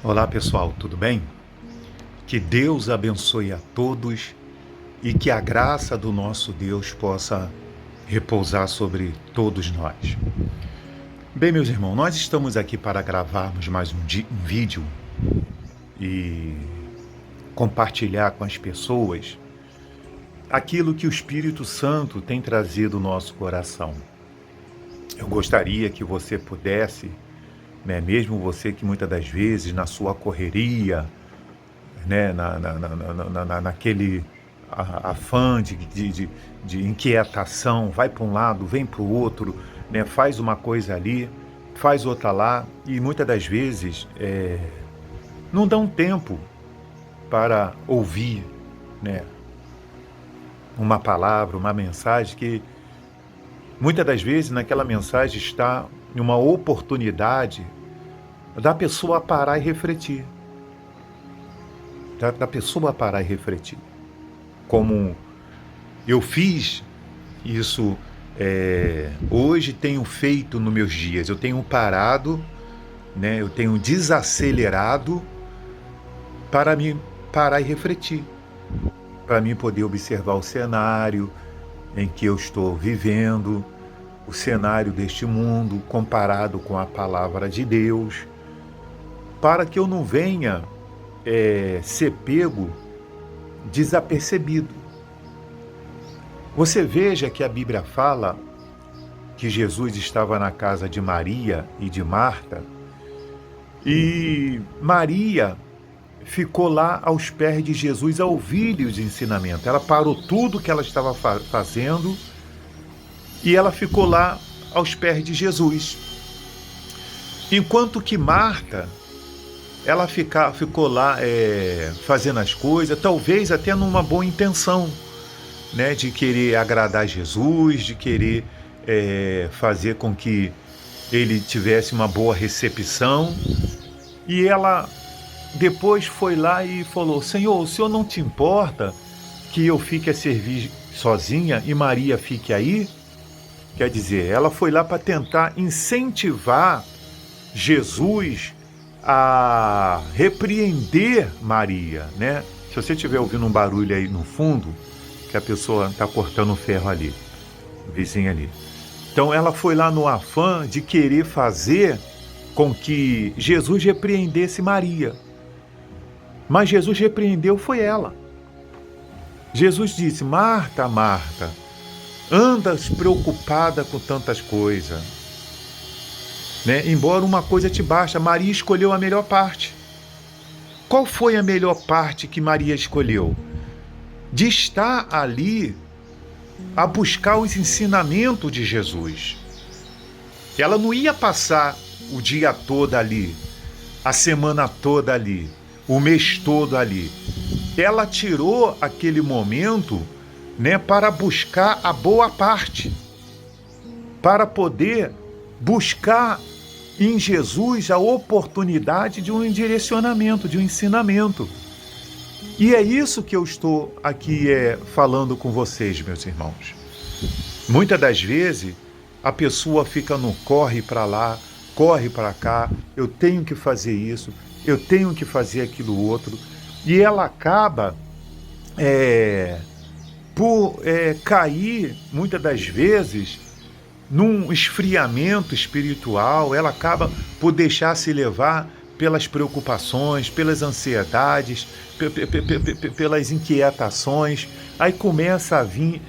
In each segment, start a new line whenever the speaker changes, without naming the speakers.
Olá pessoal, tudo bem? Que Deus abençoe a todos e que a graça do nosso Deus possa repousar sobre todos nós. Bem, meus irmãos, nós estamos aqui para gravarmos mais um vídeo e compartilhar com as pessoas aquilo que o Espírito Santo tem trazido ao nosso coração. Eu gostaria que você pudesse, mesmo você que muitas das vezes na sua correria, naquele afã de inquietação, vai para um lado, vem para o outro, faz uma coisa ali, faz outra lá, e muitas das vezes não dá um tempo para ouvir uma palavra, uma mensagem que muitas das vezes naquela mensagem está uma oportunidade da pessoa parar e refletir. Da pessoa parar e refletir. Como eu fiz isso, hoje tenho feito nos meus dias. Eu tenho parado, eu tenho desacelerado para me parar e refletir. Para mim poder observar o cenário em que eu estou vivendo, o cenário deste mundo comparado com a palavra de Deus, para que eu não venha ser pego desapercebido. Você veja que a Bíblia fala que Jesus estava na casa de Maria e de Marta, e Maria ficou lá aos pés de Jesus a ouvir os ensinamentos. Ela parou tudo que ela estava fazendo e ela ficou lá aos pés de Jesus. Enquanto que Marta, ela ficou lá fazendo as coisas, talvez até numa boa intenção, de querer agradar Jesus, de querer fazer com que ele tivesse uma boa recepção. E ela depois foi lá e falou: Senhor, o Senhor não te importa que eu fique a servir sozinha e Maria fique aí? Quer dizer, ela foi lá para tentar incentivar Jesus a repreender Maria, Se você estiver ouvindo um barulho aí no fundo, que a pessoa está cortando o ferro ali, o vizinho ali. Então ela foi lá no afã de querer fazer com que Jesus repreendesse Maria. Mas Jesus repreendeu foi ela. Jesus disse: Marta, Marta, andas preocupada com tantas coisas. Embora uma coisa te basta, Maria escolheu a melhor parte. Qual foi a melhor parte que Maria escolheu? De estar ali a buscar os ensinamentos de Jesus. Ela não ia passar o dia todo ali, a semana toda ali, o mês todo ali. Ela tirou aquele momento, para buscar a boa parte, para poder buscar em Jesus a oportunidade de um direcionamento, de um ensinamento. E é isso que eu estou aqui falando com vocês, meus irmãos. Muitas das vezes a pessoa fica no corre para lá, corre para cá, eu tenho que fazer isso, eu tenho que fazer aquilo outro, e ela acaba por cair, muitas das vezes, num esfriamento espiritual. Ela acaba por deixar se levar pelas preocupações, pelas ansiedades, pelas inquietações. Aí começa a vir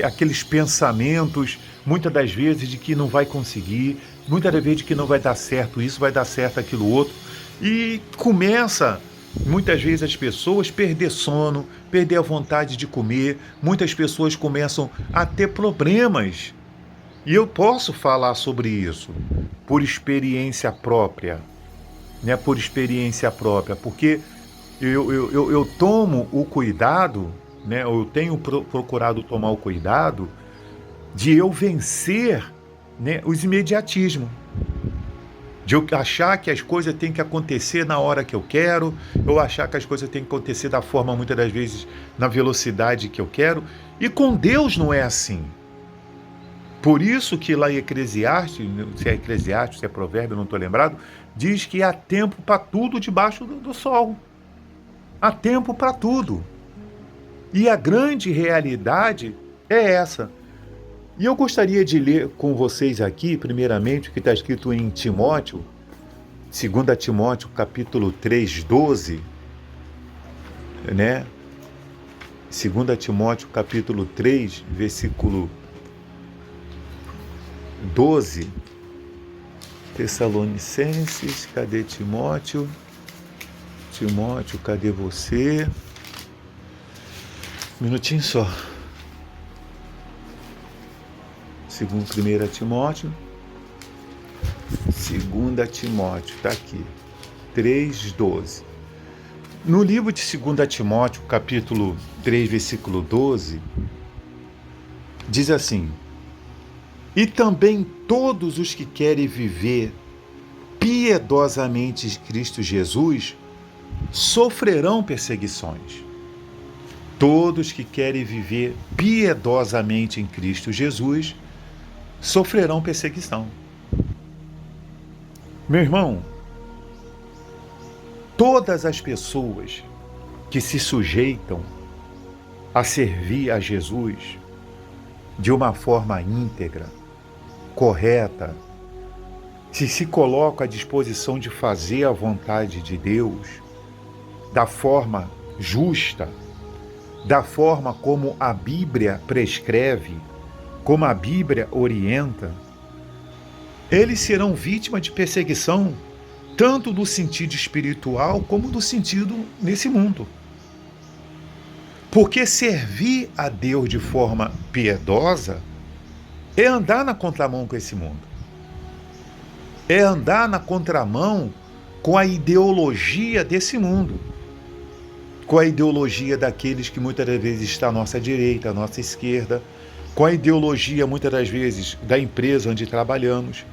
aqueles pensamentos, muitas das vezes, de que não vai conseguir, muitas das vezes de que não vai dar certo isso, vai dar certo aquilo outro. E começa, muitas vezes, as pessoas perder sono, perder a vontade de comer. Muitas pessoas começam a ter problemas. E eu posso falar sobre isso por experiência própria, por experiência própria, porque eu tomo o cuidado, eu tenho procurado tomar o cuidado de eu vencer os imediatismos, de eu achar que as coisas têm que acontecer na hora que eu quero, eu achar que as coisas têm que acontecer da forma, muitas das vezes, na velocidade que eu quero. E com Deus não é assim. Por isso que lá em Eclesiastes, se é Eclesiastes, se é Provérbio, não estou lembrado, diz que há tempo para tudo debaixo do sol. Há tempo para tudo. E a grande realidade é essa. E eu gostaria de ler com vocês aqui, primeiramente, o que está escrito em Timóteo, 2 Timóteo, capítulo 3, 12, né? 2 Timóteo, capítulo 3, versículo 12. Tessalonicenses, cadê Timóteo? Timóteo, cadê você? Um minutinho só. Segundo 1 Timóteo. 2 Timóteo, está aqui. 3:12. No livro de 2 Timóteo, capítulo 3, versículo 12, diz assim: e também todos os que querem viver piedosamente em Cristo Jesus sofrerão perseguições. Todos que querem viver piedosamente em Cristo Jesus sofrerão perseguição. Meu irmão, todas as pessoas que se sujeitam a servir a Jesus de uma forma íntegra, correta, se colocam à disposição de fazer a vontade de Deus da forma justa, da forma como a Bíblia prescreve, como a Bíblia orienta, eles serão vítimas de perseguição, tanto no sentido espiritual como no sentido nesse mundo. Porque servir a Deus de forma piedosa é andar na contramão com esse mundo. É andar na contramão com a ideologia desse mundo. Com a ideologia daqueles que muitas das vezes está à nossa direita, à nossa esquerda, com a ideologia, muitas das vezes, da empresa onde trabalhamos.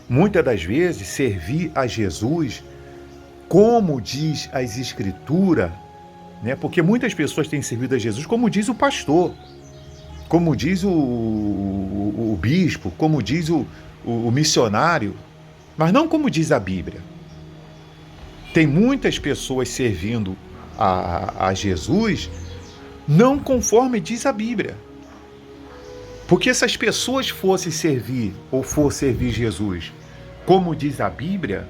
Muitas das vezes, servir a Jesus, como diz as Escrituras, né? Porque muitas pessoas têm servido a Jesus, como diz o pastor, como diz o bispo, como diz o missionário, mas não como diz a Bíblia. Tem muitas pessoas servindo a Jesus não conforme diz a Bíblia. Porque se as pessoas fossem servir ou for servir Jesus como diz a Bíblia,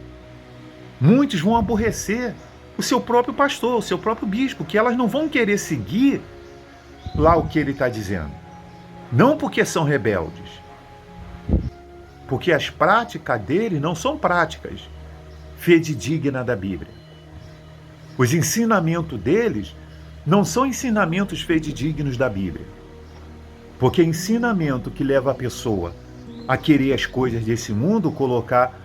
muitos vão aborrecer o seu próprio pastor, o seu próprio bispo, que elas não vão querer seguir lá o que ele está dizendo. Não porque são rebeldes, porque as práticas dele não são práticas fidedignas da Bíblia. Os ensinamentos deles não são ensinamentos fidedignos da Bíblia. Porque ensinamento que leva a pessoa a querer as coisas desse mundo, colocar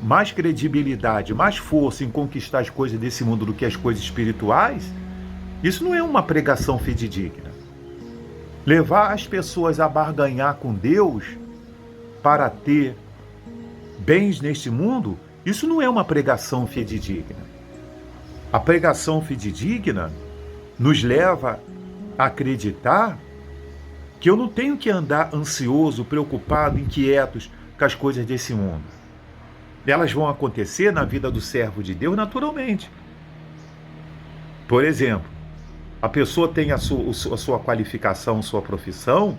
mais credibilidade, mais força em conquistar as coisas desse mundo do que as coisas espirituais, isso não é uma pregação fidedigna. Levar as pessoas a barganhar com Deus para ter bens neste mundo, isso não é uma pregação fidedigna. A pregação fidedigna nos leva a acreditar que eu não tenho que andar ansioso, preocupado, inquietos com as coisas desse mundo. Elas vão acontecer na vida do servo de Deus naturalmente. Por exemplo, a pessoa tem a sua qualificação, sua profissão,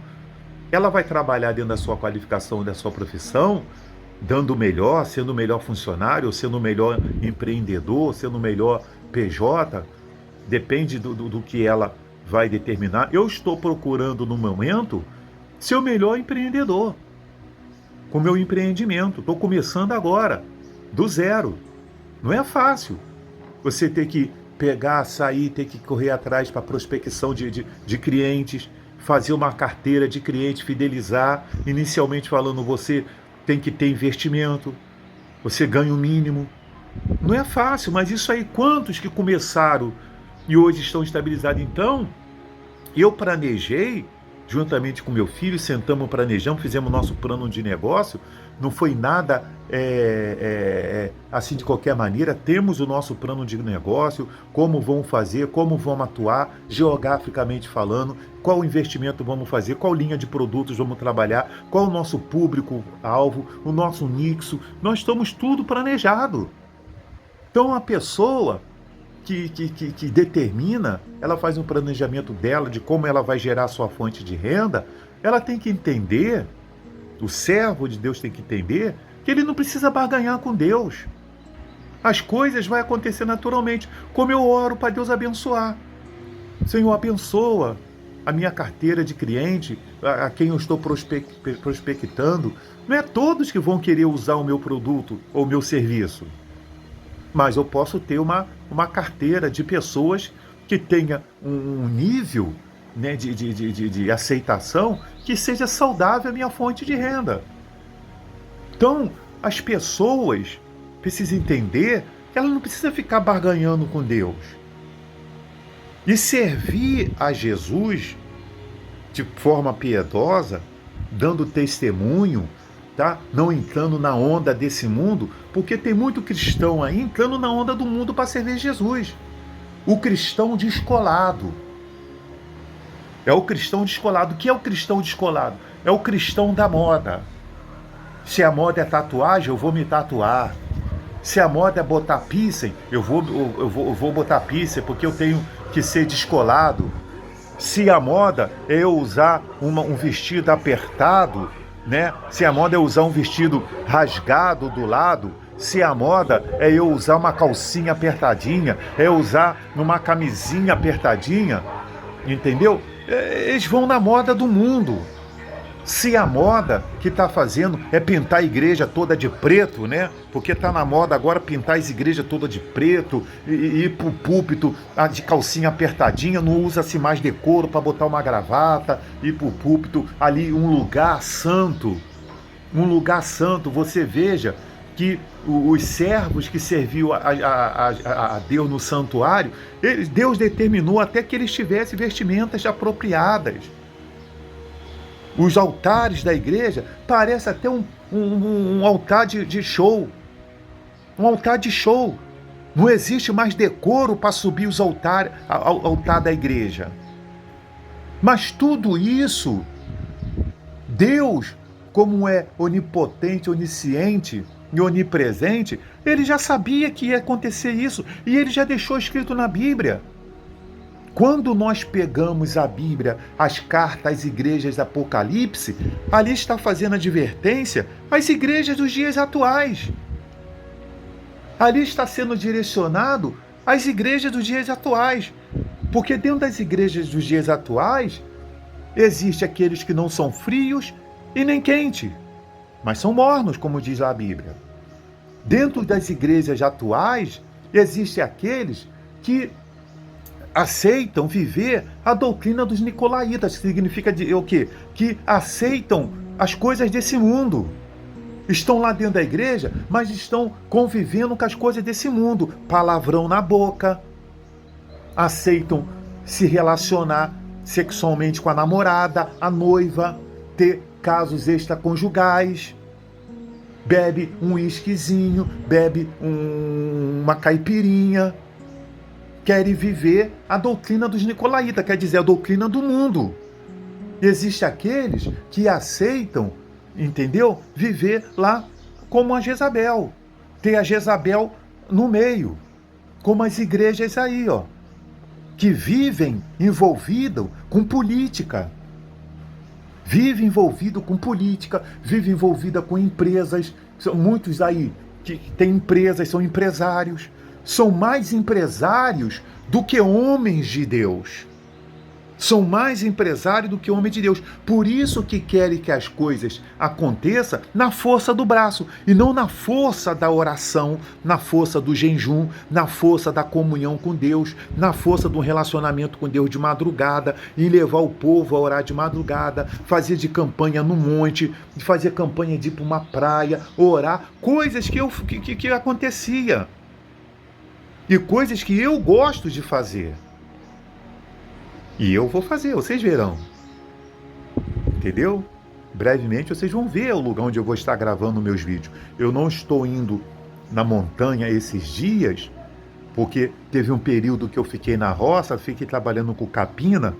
ela vai trabalhar dentro da sua qualificação, da sua profissão, dando o melhor, sendo o melhor funcionário, sendo o melhor empreendedor, sendo o melhor PJ, depende do que ela vai determinar. Eu estou procurando no momento ser o melhor empreendedor com o meu empreendimento. Estou começando agora, do zero. Não é fácil você ter que pegar, sair, ter que correr atrás para prospecção de clientes, fazer uma carteira de clientes, fidelizar. Inicialmente falando, você tem que ter investimento, você ganha o mínimo. Não é fácil, mas isso aí, quantos que começaram e hoje estão estabilizados? Então, eu planejei, juntamente com meu filho, sentamos, planejamos, fizemos nosso plano de negócio não foi nada assim de qualquer maneira. Temos o nosso plano de negócio, como vamos fazer, como vamos atuar, geograficamente falando, qual investimento vamos fazer, qual linha de produtos vamos trabalhar, qual o nosso público-alvo, o nosso nixo. Nós estamos tudo planejado. Então a pessoa que determina, ela faz um planejamento dela, de como ela vai gerar sua fonte de renda, ela tem que entender, o servo de Deus tem que entender, que ele não precisa barganhar com Deus. As coisas vão acontecer naturalmente, como eu oro para Deus abençoar. Senhor, abençoa a minha carteira de cliente, a quem eu estou prospectando. Não é todos que vão querer usar o meu produto ou o meu serviço, mas eu posso ter uma carteira de pessoas que tenha um nível, né, de aceitação que seja saudável a minha fonte de renda. Então, as pessoas precisam entender que ela não precisa ficar barganhando com Deus. E servir a Jesus de forma piedosa, dando testemunho, tá? Não entrando na onda desse mundo, porque tem muito cristão aí entrando na onda do mundo para servir Jesus. O cristão descolado. É o cristão descolado. O que é o cristão descolado? É o cristão da moda. Se a moda é tatuagem, eu vou me tatuar. Se a moda é botar piercing, eu vou botar piercing, porque eu tenho que ser descolado. Se a moda é eu usar um vestido apertado, né? Se a moda é usar um vestido rasgado do lado, se a moda é eu usar uma calcinha apertadinha, é usar uma camisinha apertadinha, entendeu? Eles vão na moda do mundo. Se a moda que está fazendo é pintar a igreja toda de preto, né? Porque está na moda agora pintar as igrejas toda de preto e ir para o púlpito de calcinha apertadinha, não usa-se mais decoro para botar uma gravata, ir para o púlpito ali, um lugar santo. Um lugar santo. Você veja que os servos que serviam a Deus no santuário, Deus determinou até que eles tivessem vestimentas apropriadas. Os altares da igreja parecem até um altar de show. Um altar de show. Não existe mais decoro para subir os altar da igreja. Mas tudo isso, Deus, como é onipotente, onisciente e onipresente, ele já sabia que ia acontecer isso. E ele já deixou escrito na Bíblia. Quando nós pegamos a Bíblia, as cartas às igrejas do Apocalipse, ali está fazendo advertência às igrejas dos dias atuais. Ali está sendo direcionado às igrejas dos dias atuais. Porque dentro das igrejas dos dias atuais, existe aqueles que não são frios e nem quentes, mas são mornos, como diz lá a Bíblia. Dentro das igrejas atuais, existem aqueles que aceitam viver a doutrina dos nicolaítas, que significa o quê? Que aceitam as coisas desse mundo. Estão lá dentro da igreja, mas estão convivendo com as coisas desse mundo. Palavrão na boca. Aceitam se relacionar sexualmente com a namorada, a noiva, ter casos extraconjugais. Bebe um uísquezinho, bebe uma caipirinha. Querem viver a doutrina dos nicolaítas, quer dizer, a doutrina do mundo. Existem aqueles que aceitam, entendeu? Viver lá como a Jezabel. Ter a Jezabel no meio. Como as igrejas aí, ó. Que vivem envolvidas com política. Vive envolvido com política, vive envolvida com empresas. São muitos aí que têm empresas, são empresários. São mais empresários do que homens de Deus. São mais empresários do que homens de Deus. Por isso que querem que as coisas aconteçam na força do braço, e não na força da oração, na força do jejum, na força da comunhão com Deus, na força do relacionamento com Deus de madrugada, e levar o povo a orar de madrugada, fazer de campanha no monte, fazer campanha de ir para uma praia, orar, coisas que acontecia. E coisas que eu gosto de fazer. E eu vou fazer, vocês verão. Entendeu? brevemente vocês vão ver o lugar onde eu vou estar gravando meus vídeos. Eu não estou indo na montanha esses dias, porque teve um período que eu fiquei na roça, fiquei trabalhando com capina,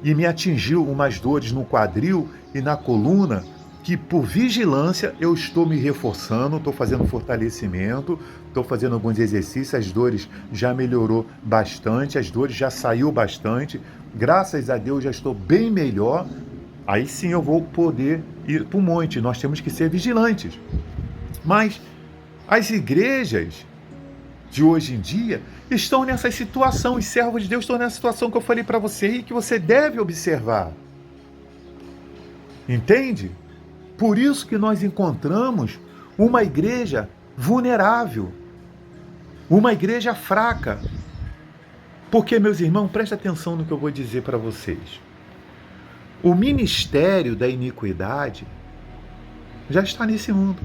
e me atingiu umas dores no quadril e na coluna, que por vigilância eu estou me reforçando, estou fazendo fortalecimento, estou fazendo alguns exercícios, as dores já melhorou bastante, as dores já saiu bastante, graças a Deus já estou bem melhor. Aí sim eu vou poder ir para o monte. Nós temos que ser vigilantes. Mas as igrejas de hoje em dia estão nessa situação, os servos de Deus estão nessa situação que eu falei para você e que você deve observar. Entende? Por isso que nós encontramos uma igreja vulnerável, uma igreja fraca. Porque, meus irmãos, preste atenção no que eu vou dizer para vocês. O ministério da iniquidade já está nesse mundo.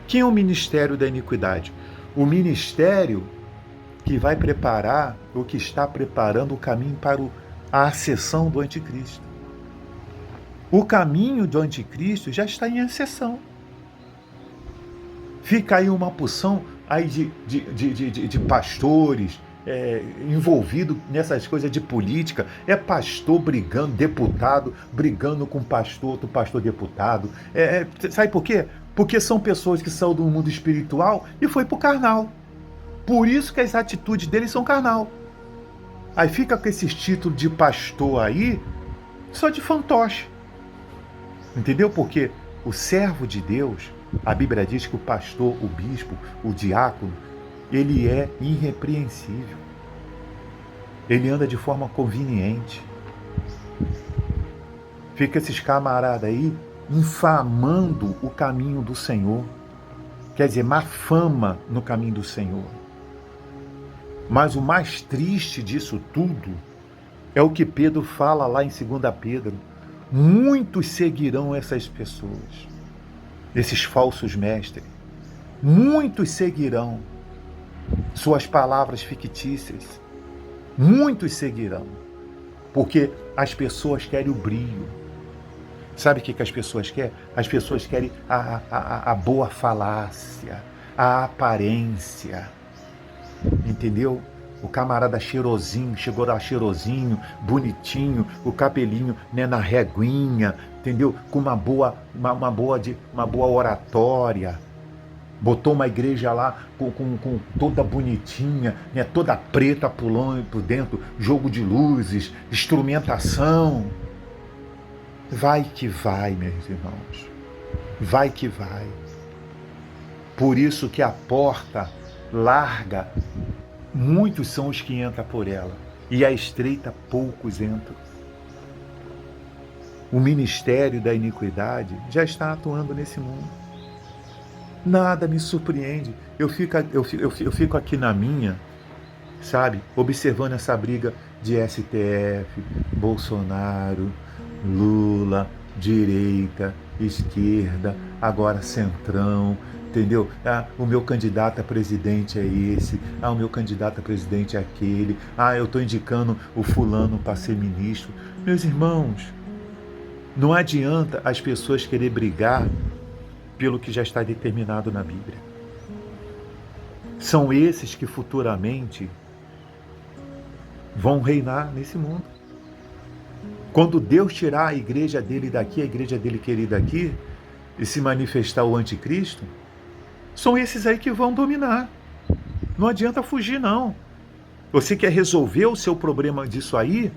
Quem é o ministério da iniquidade? O ministério que vai preparar, ou que está preparando o caminho para a ascensão do anticristo. O caminho do anticristo já está em ascensão. Fica aí uma porção aí de pastores envolvido nessas coisas de política, pastor brigando, deputado brigando com pastor, outro pastor deputado. Sabe por quê? Porque são pessoas que são do mundo espiritual e foi pro carnal. Por isso que as atitudes deles são carnal. Aí fica com esses títulos de pastor aí, só de fantoche. Entendeu? Porque o servo de Deus, a Bíblia diz que o pastor, o bispo, o diácono, ele é irrepreensível. Ele anda de forma conveniente. Fica esses camaradas aí infamando o caminho do Senhor. Quer dizer, má fama no caminho do Senhor. Mas o mais triste disso tudo é o que Pedro fala lá em 2 Pedro. Muitos seguirão essas pessoas, esses falsos mestres. Muitos seguirão suas palavras fictícias. Muitos seguirão, porque as pessoas querem o brilho. Sabe o que as pessoas querem? As pessoas querem a boa falácia, a aparência. Entendeu? O camarada cheirosinho, chegou lá cheirosinho, bonitinho, o cabelinho, né, na reguinha, entendeu? Com uma boa oratória. Botou uma igreja lá com toda bonitinha, né, toda preta pulando por dentro, jogo de luzes, instrumentação. Vai que vai, meus irmãos. Vai que vai. Por isso que a porta larga, muitos são os que entram por ela, e a estreita, poucos entram. O ministério da iniquidade já está atuando nesse mundo. Nada me surpreende. Eu fico aqui na minha, sabe, observando essa briga de STF, Bolsonaro, Lula, direita, esquerda, agora centrão, entendeu? O meu candidato a presidente é esse, o meu candidato a presidente é aquele, eu estou indicando o fulano para ser ministro. Meus irmãos, não adianta as pessoas querer brigar pelo que já está determinado na Bíblia. São esses que futuramente vão reinar nesse mundo. Quando Deus tirar a igreja dele daqui, a igreja dele querida aqui, e se manifestar o anticristo, são esses aí que vão dominar. Não adianta fugir, não. Você quer resolver o seu problema disso aí?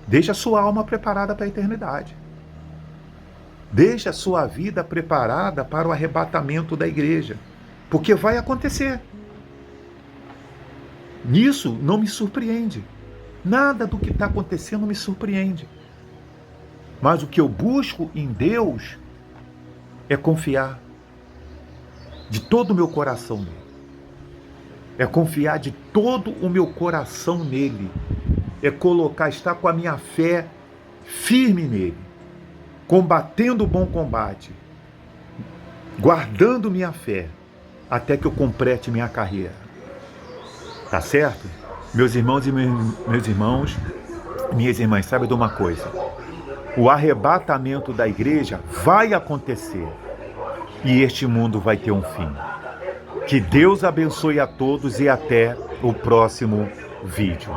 Deixa a sua alma preparada para a eternidade. Deixa a sua vida preparada para o arrebatamento da igreja. Porque vai acontecer. Nisso não me surpreende. Nada do que está acontecendo me surpreende. Mas o que eu busco em Deus é confiar de todo o meu coração nele. É confiar de todo o meu coração nele. É estar com a minha fé firme nele. Combatendo o bom combate. Guardando minha fé. Até que eu complete minha carreira. Tá certo? Meus irmãos e meus irmãos, minhas irmãs, sabe de uma coisa? O arrebatamento da igreja vai acontecer e este mundo vai ter um fim. Que Deus abençoe a todos e até o próximo vídeo.